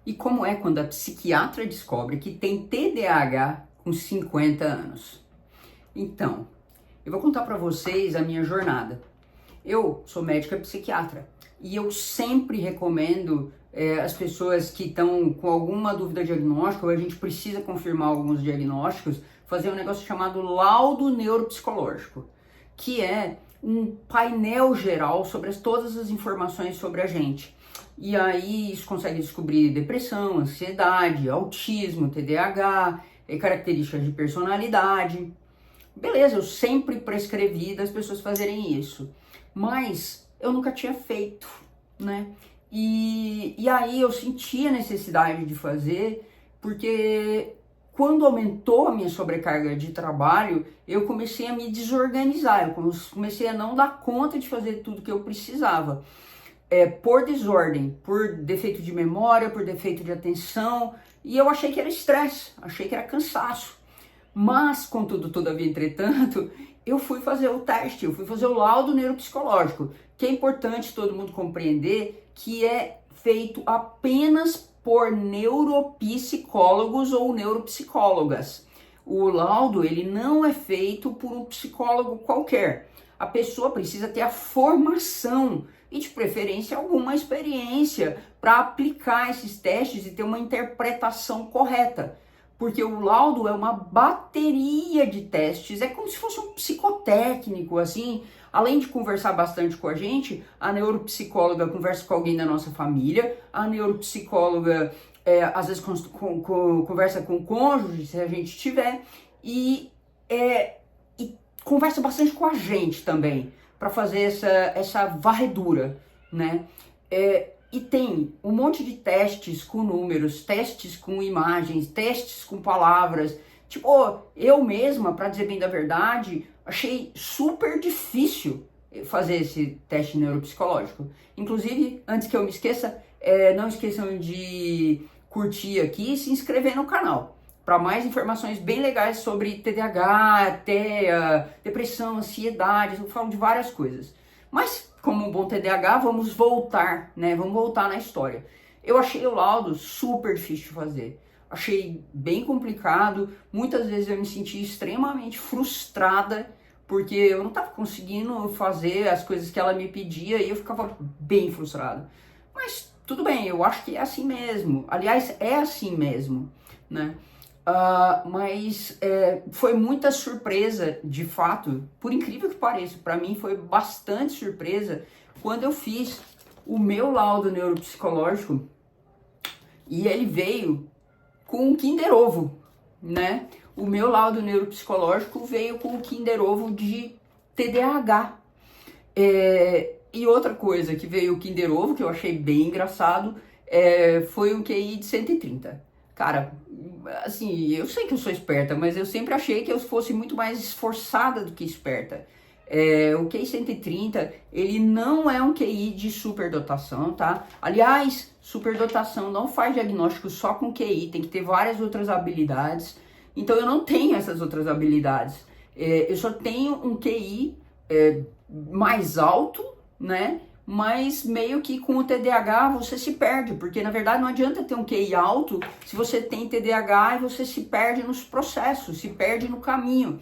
E como é quando a psiquiatra descobre que tem TDAH com 50 anos? Então, eu vou contar para vocês a minha jornada. Eu sou médica psiquiatra e eu sempre recomendo as pessoas que estão com alguma dúvida diagnóstica, ou a gente precisa confirmar alguns diagnósticos, fazer um negócio chamado laudo neuropsicológico, que é um painel geral sobre todas as informações sobre a gente. E aí isso consegue descobrir depressão, ansiedade, autismo, TDAH, características de personalidade. Beleza, eu sempre prescrevi das pessoas fazerem isso, mas eu nunca tinha feito, né? E aí eu senti a necessidade de fazer, porque quando aumentou a minha sobrecarga de trabalho, eu comecei a me desorganizar, eu comecei a não dar conta de fazer tudo que eu precisava. Por desordem, por defeito de memória, por defeito de atenção, e eu achei que era estresse, achei que era cansaço. Mas, contudo, todavia, entretanto, eu fui fazer o teste, eu fui fazer o laudo neuropsicológico, que é importante todo mundo compreender que é feito apenas por neuropsicólogos ou neuropsicólogas. O laudo, ele não é feito por um psicólogo qualquer. A pessoa precisa ter a formação e, de preferência, alguma experiência para aplicar esses testes e ter uma interpretação correta. Porque o laudo é uma bateria de testes, é como se fosse um psicotécnico, assim. Além de conversar bastante com a gente, a neuropsicóloga conversa com alguém da nossa família, a neuropsicóloga às vezes conversa com o cônjuge, se a gente tiver, e conversa bastante com a gente também, para fazer essa varredura, né? E tem um monte de testes com números, testes com imagens, testes com palavras. Tipo, eu mesma, para dizer bem da verdade, achei super difícil fazer esse teste neuropsicológico. Inclusive, antes que eu me esqueça, não esqueçam de curtir aqui e se inscrever no canal, para mais informações bem legais sobre TDAH, TEA, depressão, ansiedade, eu falo de várias coisas. Mas, como um bom TDAH, vamos voltar, né? Vamos voltar na história. Eu achei o laudo super difícil de fazer. Achei bem complicado. Muitas vezes eu me senti extremamente frustrada, porque eu não estava conseguindo fazer as coisas que ela me pedia e eu ficava bem frustrado. Mas tudo bem, eu acho que é assim mesmo. Aliás, é assim mesmo, né? Mas foi muita surpresa, de fato, por incrível que pareça, para mim foi bastante surpresa quando eu fiz o meu laudo neuropsicológico e ele veio com o Kinder Ovo, né? O meu laudo neuropsicológico veio com o Kinder Ovo de TDAH. E outra coisa que veio o Kinder Ovo, que eu achei bem engraçado, foi um QI de 130. Cara, assim, eu sei que eu sou esperta, mas eu sempre achei que eu fosse muito mais esforçada do que esperta. O QI 130, ele não é um QI de superdotação, tá? Aliás, superdotação não faz diagnóstico só com QI, tem que ter várias outras habilidades. Então eu não tenho essas outras habilidades. Eu só tenho um QI mais alto, né? Mas meio que com o TDAH você se perde, porque na verdade não adianta ter um QI alto se você tem TDAH e você se perde nos processos, se perde no caminho.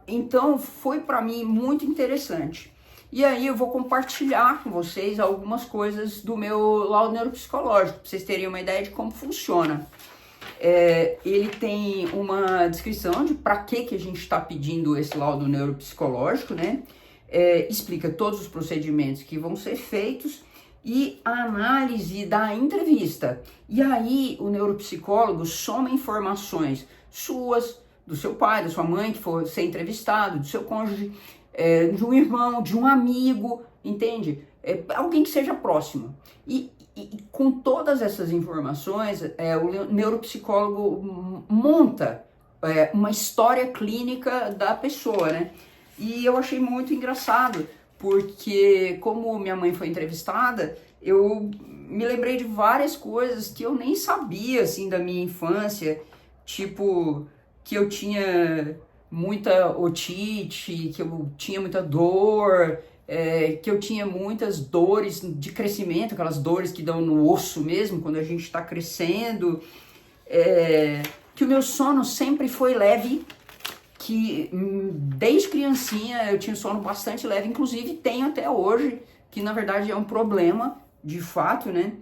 Então foi para mim muito interessante. E aí eu vou compartilhar com vocês algumas coisas do meu laudo neuropsicológico, para vocês terem uma ideia de como funciona. Ele tem uma descrição de para que a gente está pedindo esse laudo neuropsicológico, né? Explica todos os procedimentos que vão ser feitos e a análise da entrevista. E aí o neuropsicólogo soma informações suas, do seu pai, da sua mãe que for ser entrevistado, do seu cônjuge, de um irmão, de um amigo, entende? Alguém que seja próximo. E com todas essas informações, o neuropsicólogo monta uma história clínica da pessoa, né? E eu achei muito engraçado, porque como minha mãe foi entrevistada, eu me lembrei de várias coisas que eu nem sabia, assim, da minha infância, tipo, que eu tinha muita otite, que eu tinha muita dor, que eu tinha muitas dores de crescimento, aquelas dores que dão no osso mesmo, quando a gente está crescendo, que o meu sono sempre foi leve, que desde criancinha eu tinha sono bastante leve, inclusive tenho até hoje, que na verdade é um problema, de fato, né?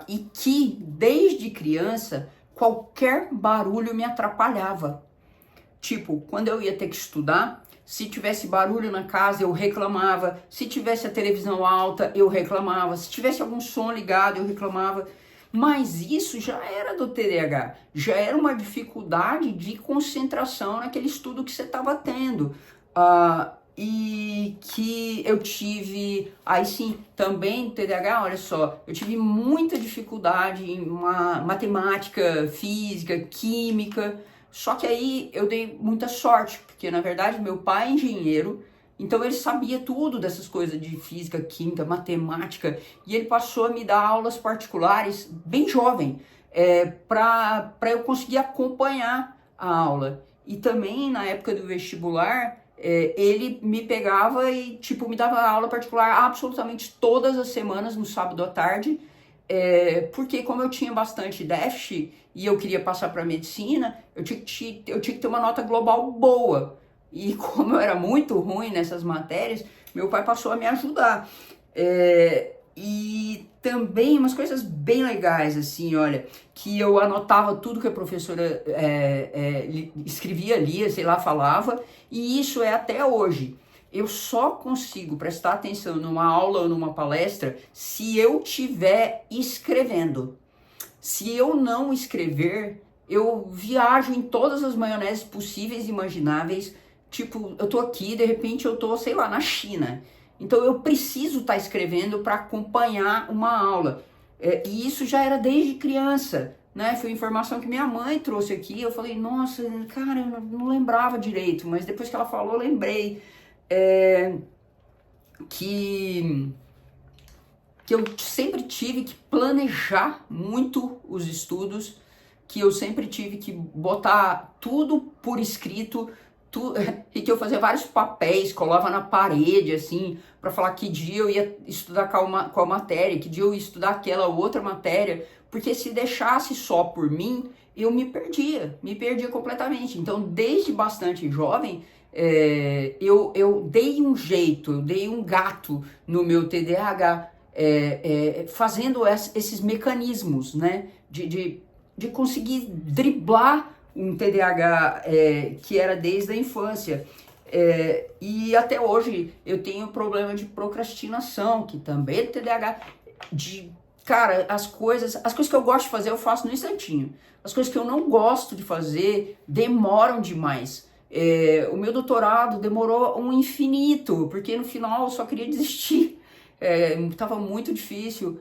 E que desde criança qualquer barulho me atrapalhava. Tipo, quando eu ia ter que estudar, se tivesse barulho na casa eu reclamava, se tivesse a televisão alta eu reclamava, se tivesse algum som ligado eu reclamava. Mas isso já era do TDAH, já era uma dificuldade de concentração naquele estudo que você estava tendo. E que eu tive, aí sim, também TDAH, olha só, eu tive muita dificuldade em matemática, física, química, só que aí eu dei muita sorte, porque na verdade meu pai é engenheiro, então ele sabia tudo dessas coisas de física, química, matemática, e ele passou a me dar aulas particulares bem jovem, para eu conseguir acompanhar a aula. E também na época do vestibular, ele me pegava e tipo me dava aula particular absolutamente todas as semanas, no sábado à tarde, porque como eu tinha bastante déficit e eu queria passar para medicina, eu tinha que ter uma nota global boa. E como eu era muito ruim nessas matérias, meu pai passou a me ajudar. E também umas coisas bem legais, assim, olha, que eu anotava tudo que a professora escrevia, lia, sei lá, falava, e isso é até hoje. Eu só consigo prestar atenção numa aula ou numa palestra se eu estiver escrevendo. Se eu não escrever, eu viajo em todas as maioneses possíveis e imagináveis. Tipo, eu tô aqui, de repente eu tô, sei lá, na China. Então eu preciso estar escrevendo para acompanhar uma aula. E isso já era desde criança, né? Foi informação que minha mãe trouxe aqui. Eu falei, nossa, cara, eu não lembrava direito, mas depois que ela falou, eu lembrei. Que eu sempre tive que planejar muito os estudos, que eu sempre tive que botar tudo por escrito, e que eu fazia vários papéis, colava na parede, assim, para falar que dia eu ia estudar qual matéria, que dia eu ia estudar aquela outra matéria, porque se deixasse só por mim, eu me perdia completamente. Então, desde bastante jovem, eu dei um jeito, eu dei um gato no meu TDAH, fazendo esses mecanismos, né, de conseguir driblar um TDAH que era desde a infância. E até hoje eu tenho problema de procrastinação, que também é TDAH. Cara, as coisas que eu gosto de fazer eu faço no instantinho. As coisas que eu não gosto de fazer demoram demais. O meu doutorado demorou um infinito, porque no final eu só queria desistir. Estava muito difícil.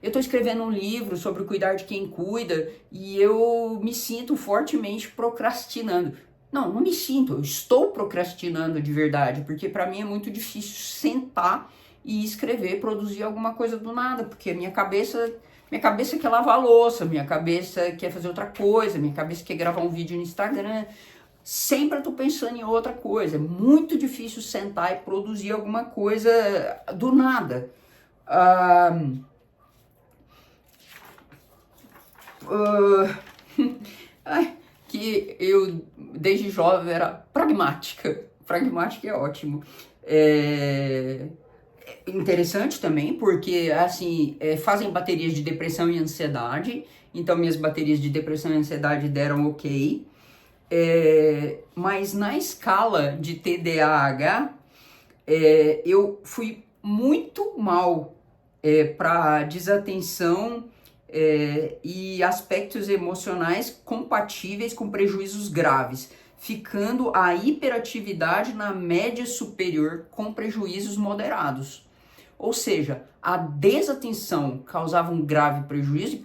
Eu estou escrevendo um livro sobre cuidar de quem cuida e eu me sinto fortemente procrastinando. Não me sinto, eu estou procrastinando de verdade, porque para mim é muito difícil sentar e escrever, produzir alguma coisa do nada, porque minha cabeça quer lavar a louça, minha cabeça quer fazer outra coisa, minha cabeça quer gravar um vídeo no Instagram. Sempre eu tô pensando em outra coisa. É muito difícil sentar e produzir alguma coisa do nada. Que eu, desde jovem, era pragmática. Pragmática é ótimo. Interessante também, porque, assim, fazem baterias de depressão e ansiedade. Então, minhas baterias de depressão e ansiedade deram ok. Mas na escala de TDAH, eu fui muito mal para desatenção e aspectos emocionais compatíveis com prejuízos graves, ficando a hiperatividade na média superior com prejuízos moderados. Ou seja, a desatenção causava um grave prejuízo,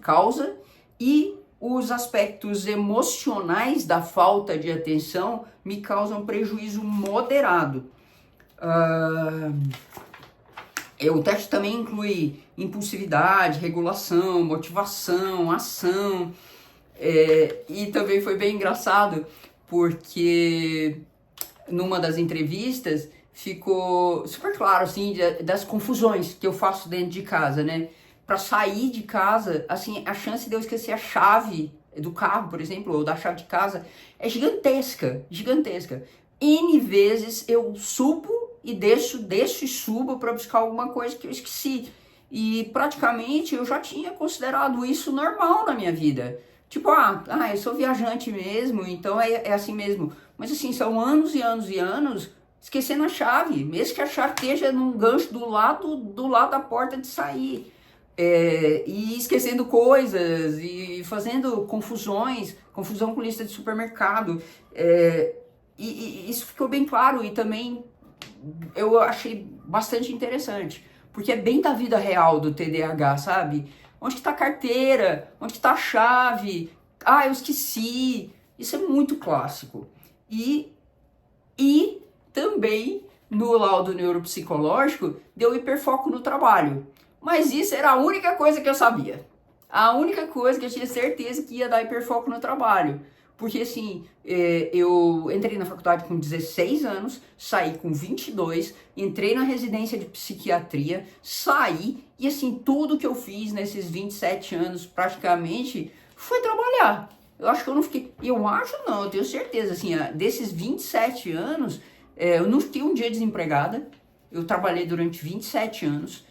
e os aspectos emocionais da falta de atenção me causam prejuízo moderado. O teste também inclui impulsividade, regulação, motivação, ação. E também foi bem engraçado, porque numa das entrevistas, ficou super claro, assim, das confusões que eu faço dentro de casa, né? Para sair de casa, assim, a chance de eu esquecer a chave do carro, por exemplo, ou da chave de casa, é gigantesca, gigantesca. N vezes eu subo e desço, desço e subo para buscar alguma coisa que eu esqueci. E praticamente eu já tinha considerado isso normal na minha vida. Tipo, eu sou viajante mesmo, então é assim mesmo. Mas assim, são anos e anos e anos esquecendo a chave, mesmo que a chave esteja num gancho do lado da porta de sair. E esquecendo coisas e fazendo confusão com lista de supermercado. E isso ficou bem claro e também eu achei bastante interessante, porque é bem da vida real do TDAH, sabe? Onde que tá a carteira? Onde que tá a chave? Eu esqueci. Isso é muito clássico. E também no laudo neuropsicológico deu hiperfoco no trabalho. Mas isso era a única coisa que eu sabia. A única coisa que eu tinha certeza que ia dar hiperfoco no trabalho. Porque assim, eu entrei na faculdade com 16 anos, saí com 22, entrei na residência de psiquiatria, saí e assim, tudo que eu fiz nesses 27 anos praticamente foi trabalhar. Eu acho que eu não fiquei, eu tenho certeza, assim, desses 27 anos, eu não fiquei um dia desempregada, eu trabalhei durante 27 anos,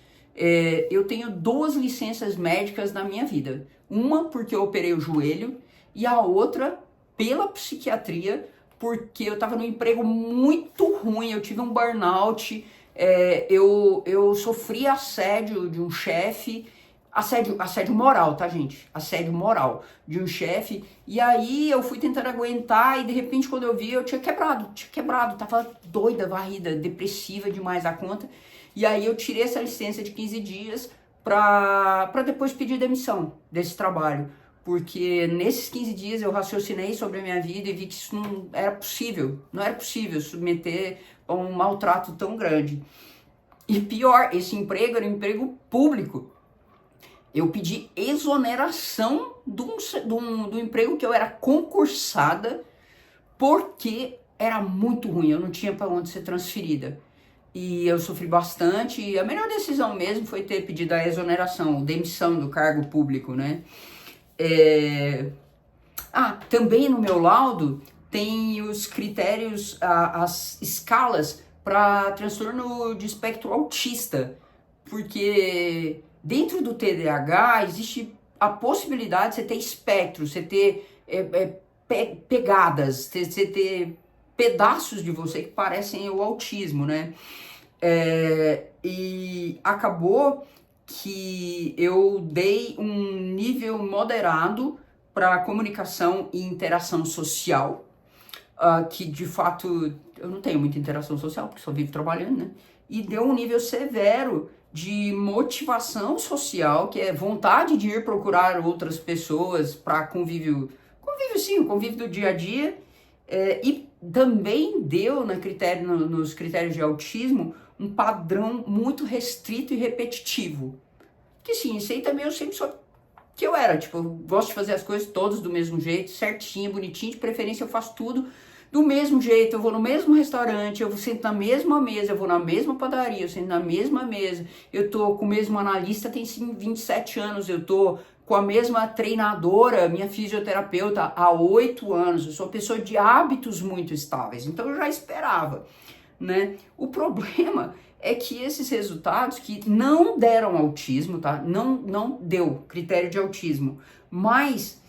eu tenho 2 licenças médicas na minha vida. Uma porque eu operei o joelho e a outra pela psiquiatria, porque eu estava num emprego muito ruim, eu tive um burnout, eu sofri assédio de um chefe, assédio moral, tá, gente? Assédio moral de um chefe, e aí eu fui tentando aguentar e de repente quando eu vi eu tinha quebrado, tava doida, varrida, depressiva demais da conta, e aí eu tirei essa licença de 15 dias para depois pedir demissão desse trabalho. Porque nesses 15 dias eu raciocinei sobre a minha vida e vi que isso não era possível submeter a um maltrato tão grande. E pior, esse emprego era um emprego público. Eu pedi exoneração do emprego que eu era concursada, porque era muito ruim, eu não tinha para onde ser transferida. E eu sofri bastante, e a melhor decisão mesmo foi ter pedido a exoneração, demissão do cargo público, né? Também no meu laudo tem os critérios, as escalas para transtorno de espectro autista, porque dentro do TDAH existe a possibilidade de você ter espectro, você ter pegadas, você ter pedaços de você que parecem o autismo, né? E acabou que eu dei um nível moderado para comunicação e interação social, que de fato eu não tenho muita interação social, porque só vivo trabalhando, né? E deu um nível severo de motivação social, que é vontade de ir procurar outras pessoas para convívio sim, o convívio do dia a dia, e também deu nos critérios de autismo um padrão muito restrito e repetitivo. Que sim, isso aí também eu sempre soube que eu era, tipo, eu gosto de fazer as coisas todas do mesmo jeito, certinho, bonitinho, de preferência eu faço tudo do mesmo jeito, eu vou no mesmo restaurante, eu sento na mesma mesa, eu vou na mesma padaria, eu sento na mesma mesa, eu tô com o mesmo analista, tem 27 anos, eu tô com a mesma treinadora, minha fisioterapeuta, há 8 anos, eu sou pessoa de hábitos muito estáveis, então eu já esperava, né? O problema é que esses resultados que não deram autismo, tá? Não deu critério de autismo, mas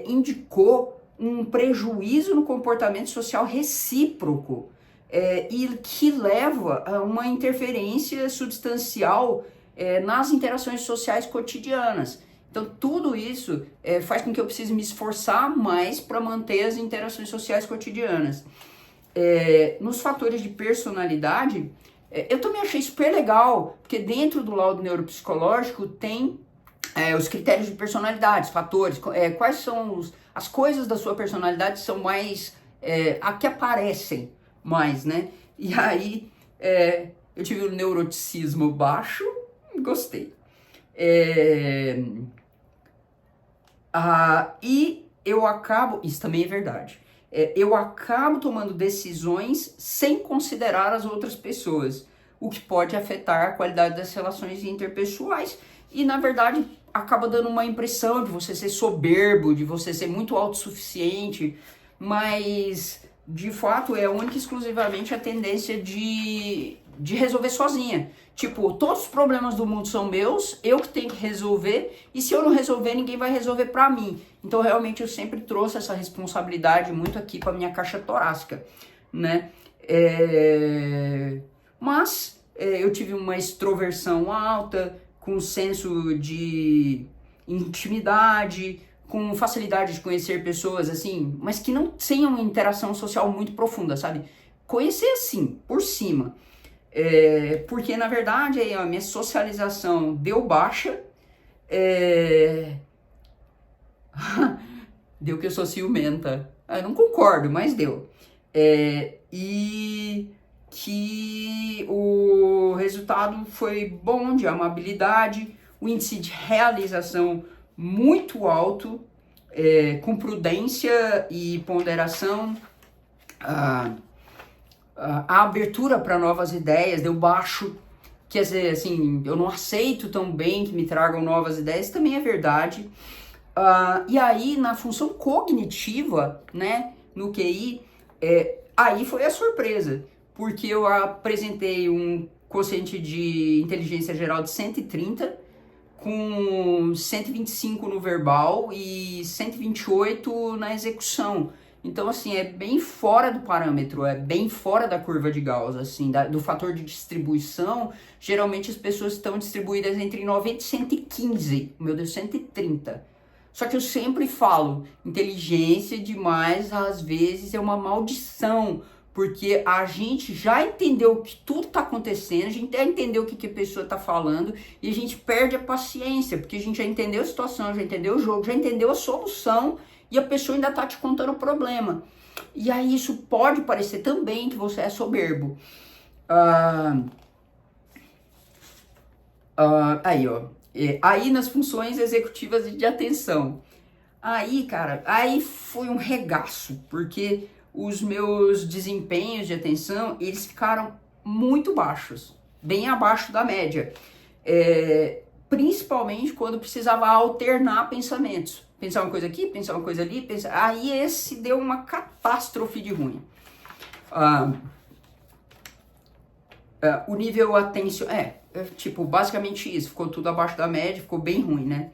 indicou um prejuízo no comportamento social recíproco, e que leva a uma interferência substancial nas interações sociais cotidianas. Então, tudo isso faz com que eu precise me esforçar mais para manter as interações sociais cotidianas. Nos fatores de personalidade, eu também achei super legal, porque dentro do laudo neuropsicológico tem os critérios de personalidade, os fatores, quais são as coisas da sua personalidade são mais, a que aparecem mais, né? E aí, eu tive um neuroticismo baixo, gostei. E eu acabo, isso também é verdade, eu acabo tomando decisões sem considerar as outras pessoas, o que pode afetar a qualidade das relações interpessoais e, na verdade, acaba dando uma impressão de você ser soberbo, de você ser muito autossuficiente, mas, de fato, é única e exclusivamente a tendência de resolver sozinha. Tipo, todos os problemas do mundo são meus, eu que tenho que resolver, e se eu não resolver, ninguém vai resolver pra mim. Então, realmente, eu sempre trouxe essa responsabilidade muito aqui pra minha caixa torácica, né? Mas, eu tive uma extroversão alta, com senso de intimidade, com facilidade de conhecer pessoas, assim, mas que não tenham uma interação social muito profunda, sabe? Conhecer, assim, por cima. Porque, na verdade, aí, a minha socialização deu baixa, deu que eu sou ciumenta. Eu não concordo, mas deu. E que o resultado foi bom de amabilidade, o índice de realização muito alto, com prudência e ponderação, a abertura para novas ideias deu baixo, quer dizer, assim, eu não aceito tão bem que me tragam novas ideias, também é verdade. E aí, na função cognitiva, né, no QI, aí foi a surpresa, porque eu apresentei um quociente de inteligência geral de 130, com 125 no verbal e 128 na execução. Então, assim, é bem fora do parâmetro, é bem fora da curva de Gauss, assim, do fator de distribuição. Geralmente as pessoas estão distribuídas entre 90 e 115, meu Deus, 130. Só que eu sempre falo, inteligência demais às vezes é uma maldição, porque a gente já entendeu que tudo está acontecendo, a gente já entendeu o que a pessoa está falando e a gente perde a paciência, porque a gente já entendeu a situação, já entendeu o jogo, já entendeu a solução e a pessoa ainda está te contando o problema. E aí isso pode parecer também que você é soberbo. Aí, ó. Aí nas funções executivas de atenção. Aí, cara, aí foi um regaço, porque os meus desempenhos de atenção, eles ficaram muito baixos, bem abaixo da média. Principalmente quando precisava alternar pensamentos. Pensar uma coisa aqui, pensar uma coisa ali, aí esse deu uma catástrofe de ruim. O nível atenção, tipo, basicamente isso, ficou tudo abaixo da média, ficou bem ruim, né?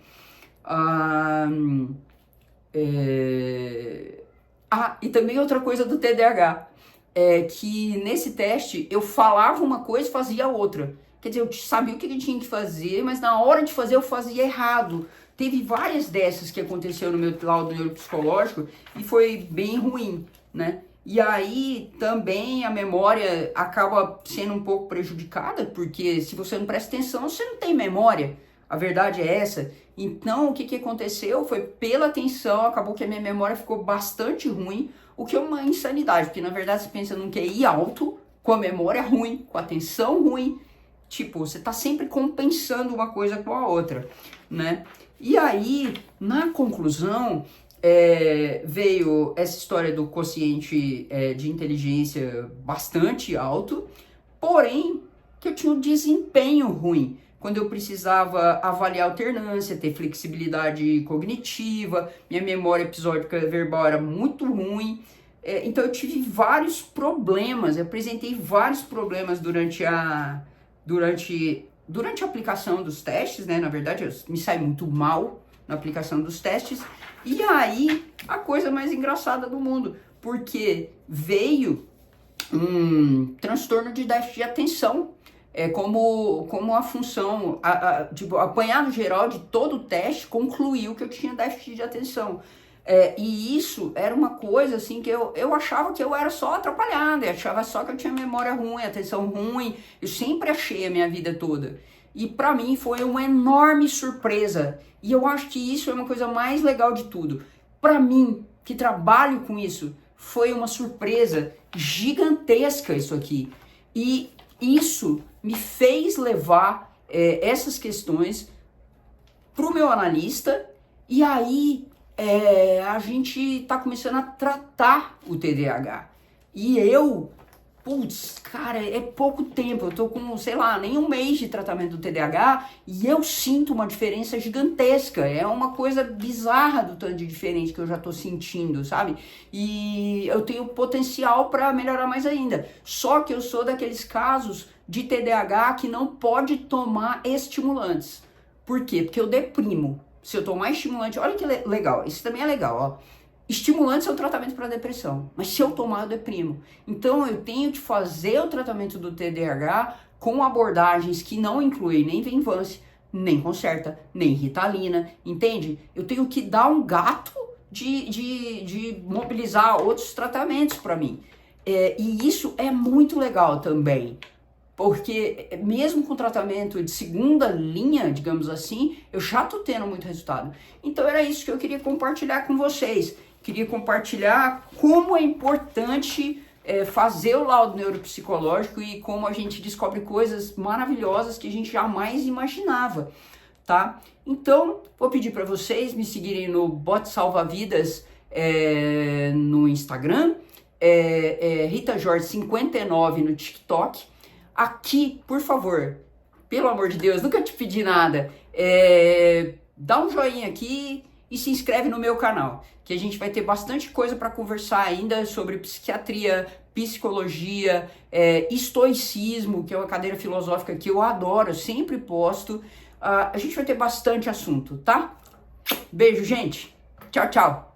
E também outra coisa do TDAH, é que nesse teste eu falava uma coisa e fazia outra. Quer dizer, eu sabia o que eu tinha que fazer, mas na hora de fazer eu fazia errado. Teve várias dessas que aconteceu no meu laudo neuropsicológico e foi bem ruim, né? E aí também a memória acaba sendo um pouco prejudicada, porque se você não presta atenção, você não tem memória. A verdade é essa. Então, o que aconteceu foi, pela atenção, acabou que a minha memória ficou bastante ruim, o que é uma insanidade, porque na verdade você pensa num QI alto, com a memória ruim, com a atenção ruim, tipo, você tá sempre compensando uma coisa com a outra, né? E aí, na conclusão, veio essa história do quociente de inteligência bastante alto, porém, que eu tinha um desempenho ruim. Quando eu precisava avaliar alternância, ter flexibilidade cognitiva, minha memória episódica verbal era muito ruim. Então eu tive vários problemas, eu apresentei vários problemas durante a aplicação dos testes, né? Na verdade, eu me saí muito mal na aplicação dos testes. E aí, a coisa mais engraçada do mundo, porque veio um transtorno de déficit de atenção, como a função, tipo, apanhado geral de todo o teste, concluiu que eu tinha déficit de atenção. E isso era uma coisa assim que eu achava que eu era só atrapalhado, eu achava só que eu tinha memória ruim, atenção ruim, eu sempre achei a minha vida toda. E pra mim foi uma enorme surpresa, e eu acho que isso é uma coisa mais legal de tudo. Pra mim, que trabalho com isso, foi uma surpresa gigantesca isso aqui. E isso me fez levar essas questões pro meu analista, e aí a gente está começando a tratar o TDAH. E putz, cara, é pouco tempo, eu tô com, sei lá, nem um mês de tratamento do TDAH e eu sinto uma diferença gigantesca, é uma coisa bizarra do tanto de diferente que eu já tô sentindo, sabe? E eu tenho potencial para melhorar mais ainda, só que eu sou daqueles casos de TDAH que não pode tomar estimulantes. Por quê? Porque eu deprimo. Se eu tomar estimulante, olha que legal, isso também é legal, ó. Estimulantes é o tratamento para depressão, mas se eu tomar, eu deprimo. Então eu tenho de fazer o tratamento do TDAH com abordagens que não incluem nem Venvance, nem Concerta, nem Ritalina, entende? Eu tenho que dar um gato de mobilizar outros tratamentos para mim. E isso é muito legal também. Porque mesmo com tratamento de segunda linha, digamos assim, eu já tô tendo muito resultado. Então era isso que eu queria compartilhar com vocês. Queria compartilhar como é importante fazer o laudo neuropsicológico e como a gente descobre coisas maravilhosas que a gente jamais imaginava, tá? Então, vou pedir para vocês me seguirem no Bote Salva Vidas no Instagram, Rita Jorge 59 no TikTok. Aqui, por favor, pelo amor de Deus, nunca te pedi nada, dá um joinha aqui e se inscreve no meu canal, que a gente vai ter bastante coisa para conversar ainda sobre psiquiatria, psicologia, estoicismo, que é uma cadeira filosófica que eu adoro, eu sempre posto. A gente vai ter bastante assunto, tá? Beijo, gente. Tchau, tchau.